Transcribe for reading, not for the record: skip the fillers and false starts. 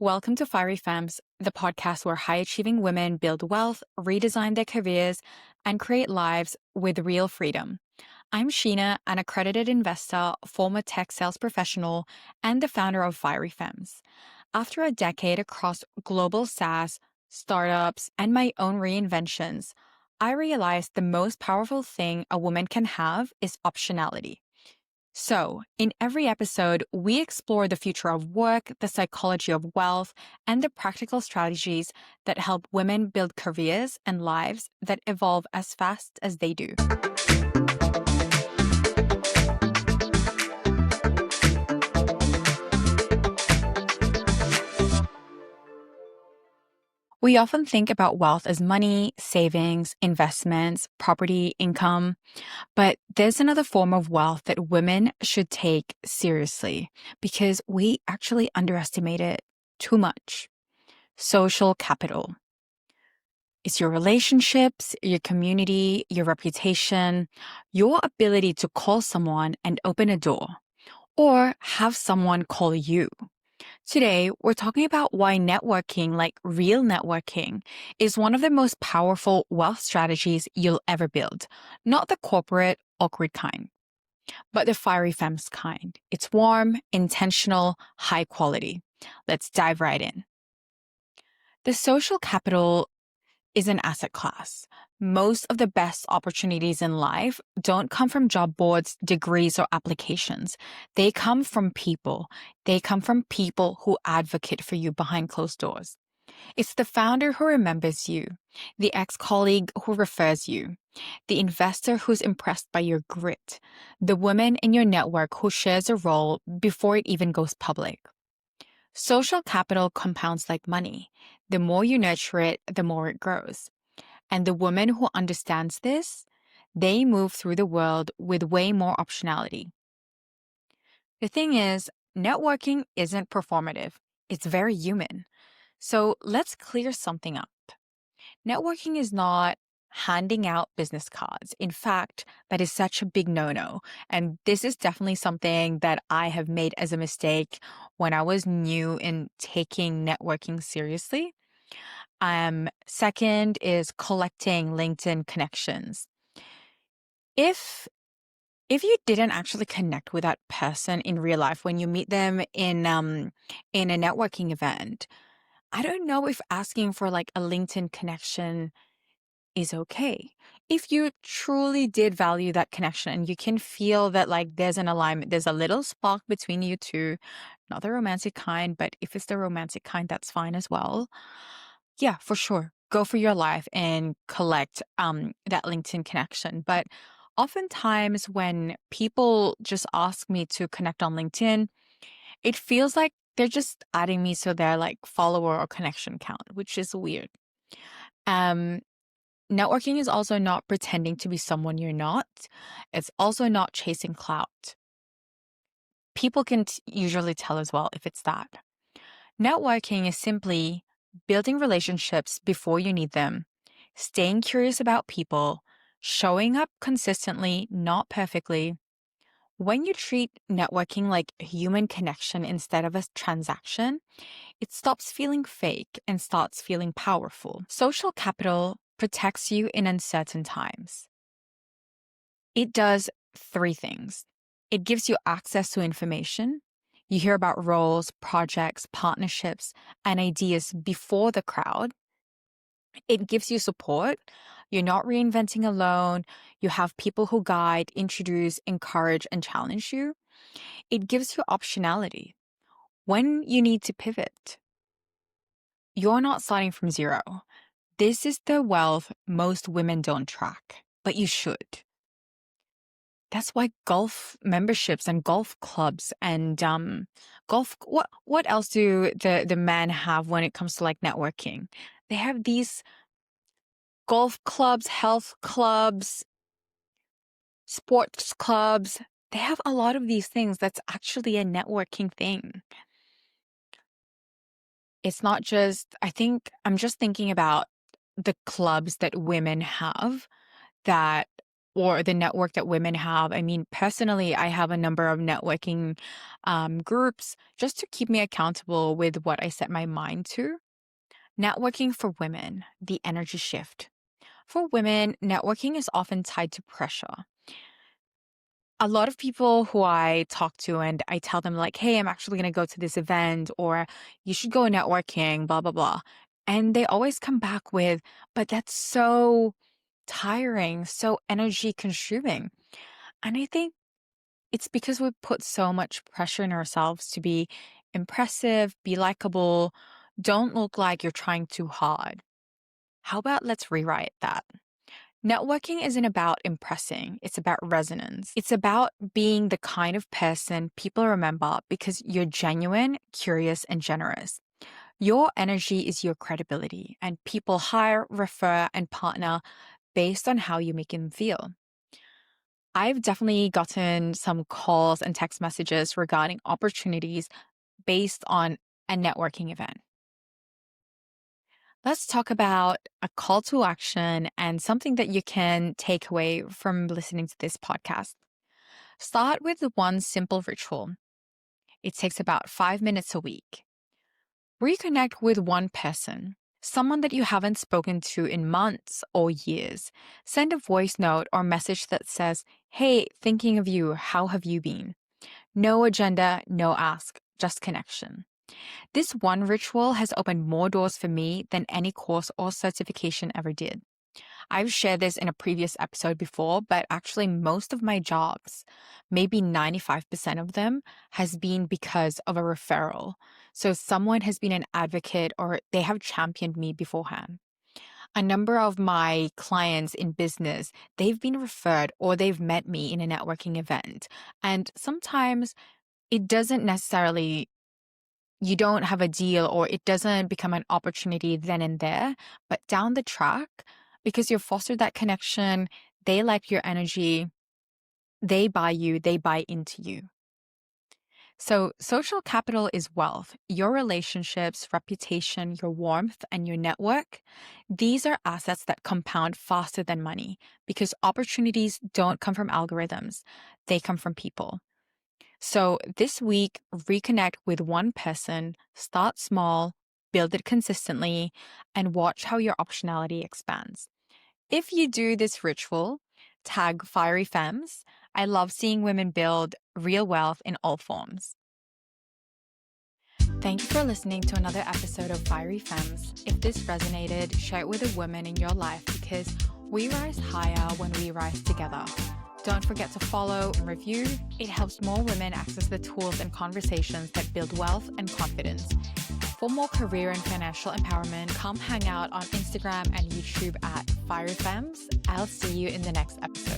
Welcome to Fiery Femmes, the podcast where high achieving women build wealth, redesign their careers, and create lives with real freedom. I'm Sheena, an accredited investor, former tech sales professional, and the founder of Fiery Femmes. After a decade across global SaaS, startups, and my own reinventions, I realized the most powerful thing a woman can have is optionality. So, in every episode, we explore the future of work, the psychology of wealth, and the practical strategies that help women build careers and lives that evolve as fast as they do. We often think about wealth as money, savings, investments, property, income, but there's another form of wealth that women should take seriously because we actually underestimate it too much. Social capital. It's your relationships, your community, your reputation, your ability to call someone and open a door, or have someone call you. Today, we're talking about why networking, like real networking, is one of the most powerful wealth strategies you'll ever build. Not the corporate, awkward kind, but the Fiery Femmes kind. It's warm, intentional, high quality. Let's dive right in. The social capital is an asset class. Most of the best opportunities in life don't come from job boards, degrees, or applications. They come from people. They come from people who advocate for you behind closed doors. It's the founder who remembers you, the ex-colleague who refers you, the investor who's impressed by your grit, the woman in your network who shares a role before it even goes public. Social capital compounds like money. The more you nurture it, the more it grows. And the woman who understands this, they move through the world with way more optionality. The thing is, networking isn't performative. It's very human. So let's clear something up. Networking is not handing out business cards. In fact, that is such a big no-no. And this is definitely something that I have made as a mistake when I was new in taking networking seriously. Second is collecting LinkedIn connections. If you didn't actually connect with that person in real life when you meet them in a networking event, I don't know if asking for like a LinkedIn connection is okay. If you truly did value that connection and you can feel that like there's an alignment, there's a little spark between you two, not the romantic kind, but if it's the romantic kind, that's fine as well. Yeah, for sure. Go for your life and collect that LinkedIn connection. But oftentimes when people just ask me to connect on LinkedIn, it feels like they're just adding me to their like follower or connection count, which is weird. Um, Networking is also not pretending to be someone you're not. It's also not chasing clout. People can usually tell as well if it's that. Networking is simply building relationships before you need them, staying curious about people, showing up consistently, not perfectly. When you treat networking like a human connection instead of a transaction, it stops feeling fake and starts feeling powerful. Social capital protects you in uncertain times. It does three things. It gives you access to information. You hear about roles, projects, partnerships, and ideas before the crowd. It gives you support. You're not reinventing alone. You have people who guide, introduce, encourage, and challenge you. It gives you optionality. When you need to pivot, you're not starting from zero. This is the wealth most women don't track, but you should. That's why golf memberships and golf clubs and golf what else do the men have when it comes to like networking? They have these golf clubs, health clubs, sports clubs. They have a lot of these things that's actually a networking thing. It's not just, I think I'm just thinking about the clubs that women have that or the network that women have. I mean, personally, I have a number of networking groups just to keep me accountable with what I set my mind to. Networking for women, the energy shift. For women, networking is often tied to pressure. A lot of people who I talk to and I tell them, like, hey, I'm actually going to go to this event or you should go networking, blah, blah, blah. And they always come back with, but that's so tiring, so energy consuming. And I think it's because we put so much pressure on ourselves to be impressive, be likable, don't look like you're trying too hard. How about let's rewrite that? Networking isn't about impressing, it's about resonance. It's about being the kind of person people remember because you're genuine, curious, and generous. Your energy is your credibility, and people hire, refer, and partner based on how you make them feel. I've definitely gotten some calls and text messages regarding opportunities based on a networking event. Let's talk about a call to action and something that you can take away from listening to this podcast. Start with one simple ritual. It takes about 5 minutes a week. Reconnect with one person, someone that you haven't spoken to in months or years. Send a voice note or message that says, hey, thinking of you, how have you been? No agenda, no ask, just connection. This one ritual has opened more doors for me than any course or certification ever did. I've shared this in a previous episode before, but actually most of my jobs, maybe 95% of them, has been because of a referral. So someone has been an advocate or they have championed me beforehand. A number of my clients in business, they've been referred or they've met me in a networking event. And sometimes it doesn't necessarily you don't have a deal or it doesn't become an opportunity then and there, but down the track, because you've fostered that connection, they like your energy, they buy you, they buy into you. So, social capital is wealth. Your relationships, reputation, your warmth, and your network, these are assets that compound faster than money because opportunities don't come from algorithms, they come from people. So this week, reconnect with one person, start small, build it consistently, and watch how your optionality expands. If you do this ritual, tag Fiery Femmes. I love seeing women build real wealth in all forms. Thank you for listening to another episode of Fiery Femmes. If this resonated, share it with a woman in your life because we rise higher when we rise together. Don't forget to follow and review. It helps more women access the tools and conversations that build wealth and confidence. For more career and financial empowerment, come hang out on Instagram and YouTube at Fiery Femmes. I'll see you in the next episode.